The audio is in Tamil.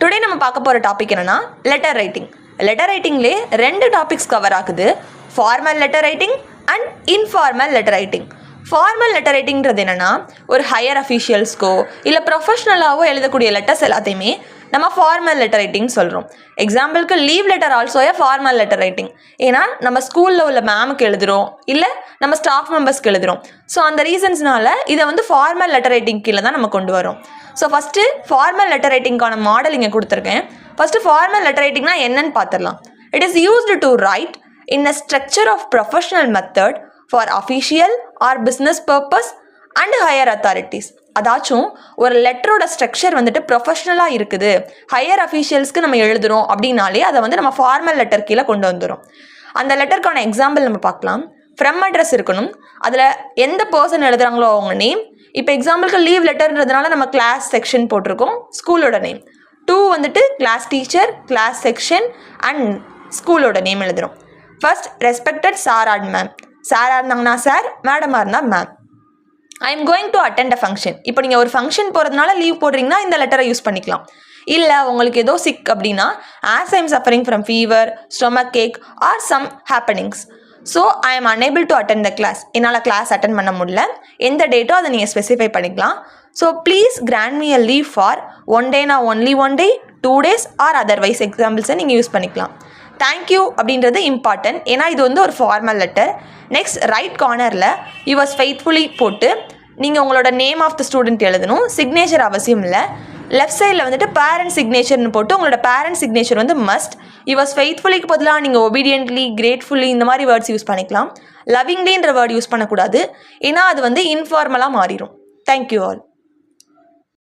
டுடே நம்ம பார்க்க போகிற டாபிக் என்னன்னா லெட்டர் ரைட்டிங். லெட்டர் ரைட்டிங்லேயே 2 டாபிக்ஸ் கவர் ஆகுது, formal letter writing and informal letter writing. Formal letter ரைட்டிங்கிறது என்னென்னா ஒரு ஹையர் அஃபீஷியல்ஸ்க்கோ இல்லை ப்ரொஃபஷ்னலாகவோ எழுதக்கூடிய லெட்டர்ஸ் எல்லாத்தையுமே நம்ம ஃபார்மல் லெட்டர் ரைட்டிங் சொல்கிறோம். எக்ஸாம்பிளுக்கு leave letter also formal letter writing. ஏன்னா நம்ம ஸ்கூலில் உள்ள மேமுக்கு எழுதுகிறோம், இல்லை நம்ம ஸ்டாஃப் மெம்பர்ஸ்க்கு எழுதுகிறோம். ஸோ அந்த ரீசன்ஸ்னால இதை வந்து ஃபார்மல் லெட்டர் ரைட்டிங் கீழே தான் நம்ம கொண்டு வரோம். ஸோ ஃபஸ்ட்டு ஃபார்மல் லெட்டர் ரைட்டிங்கான மாடல் இங்கே கொடுத்துருக்கேன். ஃபஸ்ட்டு ஃபார்மல் லெட்டர் ரைட்டிங்னா என்னன்னு பார்த்துடலாம். It is used to write in a structure of professional method for official or business purpose and higher authorities. அதாச்சும் ஒரு லெட்டரோட ஸ்ட்ரக்சர் வந்துட்டு ப்ரொஃபஷ்னலாக இருக்குது, ஹையர் அஃபீஷியல்ஸ்க்கு நம்ம எழுதுகிறோம் அப்படின்னாலே அதை வந்து நம்ம ஃபார்மல் லெட்டர் கீழே கொண்டு வந்துடும். அந்த லெட்டருக்கான எக்ஸாம்பிள் நம்ம பார்க்கலாம். ஃப்ரம் அட்ரஸ் இருக்கணும், அதில் எந்த பர்சன் எழுதுகிறாங்களோ அவங்க நேம். இப்போ எக்ஸாம்பிளுக்கு லீவ் லெட்டர்ன்றதுனால நம்ம கிளாஸ் செக்ஷன் போட்டிருக்கோம், ஸ்கூலோட நேம். 2 வந்துட்டு class teacher, class section and ஸ்கூலோட நேம் எழுதுகிறோம். First respected sir and ma'am. சாராக இருந்தாங்கன்னா சார், மேடமாக இருந்தால் ma'am. I am going to attend a function. இப்போ நீங்கள் ஒரு ஃபங்க்ஷன் போகிறதுனால லீவ் போடுறீங்கன்னா இந்த லெட்டரை யூஸ் பண்ணிக்கலாம். இல்லை உங்களுக்கு ஏதோ சிக் அப்படின்னா as I am suffering from fever, stomach ache or some happenings, so I am unable to attend the class. என்னால் கிளாஸ் அட்டென்ட் பண்ண முடியல, எந்த டேட்டோ அதை நீங்கள் ஸ்பெசிஃபை பண்ணிக்கலாம். So please grant me a leave for 1 டேனா only 1 day, 2 days or otherwise எக்ஸாம்பிள்ஸை நீங்கள் யூஸ் பண்ணிக்கலாம். தேங்க்யூ அப்படின்றது இம்பார்ட்டன்ட், ஏன்னா இது வந்து ஒரு ஃபார்மல் லெட்டர். நெக்ஸ்ட் ரைட் கார்னரில் யுவர்ஸ் ஃபெய்த்ஃபுல்லி போட்டு நீங்கள் உங்களோட நேம் ஆஃப் த ஸ்டூடெண்ட் எழுதணும். சிக்னேச்சர் அவசியம் இல்லை. லெஃப்ட் சைடில் வந்துட்டு பேரண்ட் சிக்னேச்சர்னு போட்டு உங்களோட பேரண்ட் சிக்னேச்சர் வந்து மஸ்ட். யுவர்ஸ் ஃபெய்த்ஃபுல்லிக்கு பதிலாக நீங்கள் ஒபீடியன்ட்லி, கிரேட்ஃபுல்லி இந்த மாதிரி வேர்ட்ஸ் யூஸ் பண்ணிக்கலாம். லவ்விங்லின்ற வேர்ட் யூஸ் பண்ணக்கூடாது, ஏன்னா அது வந்து இன்ஃபார்மலாக மாறிடும். Thank you all.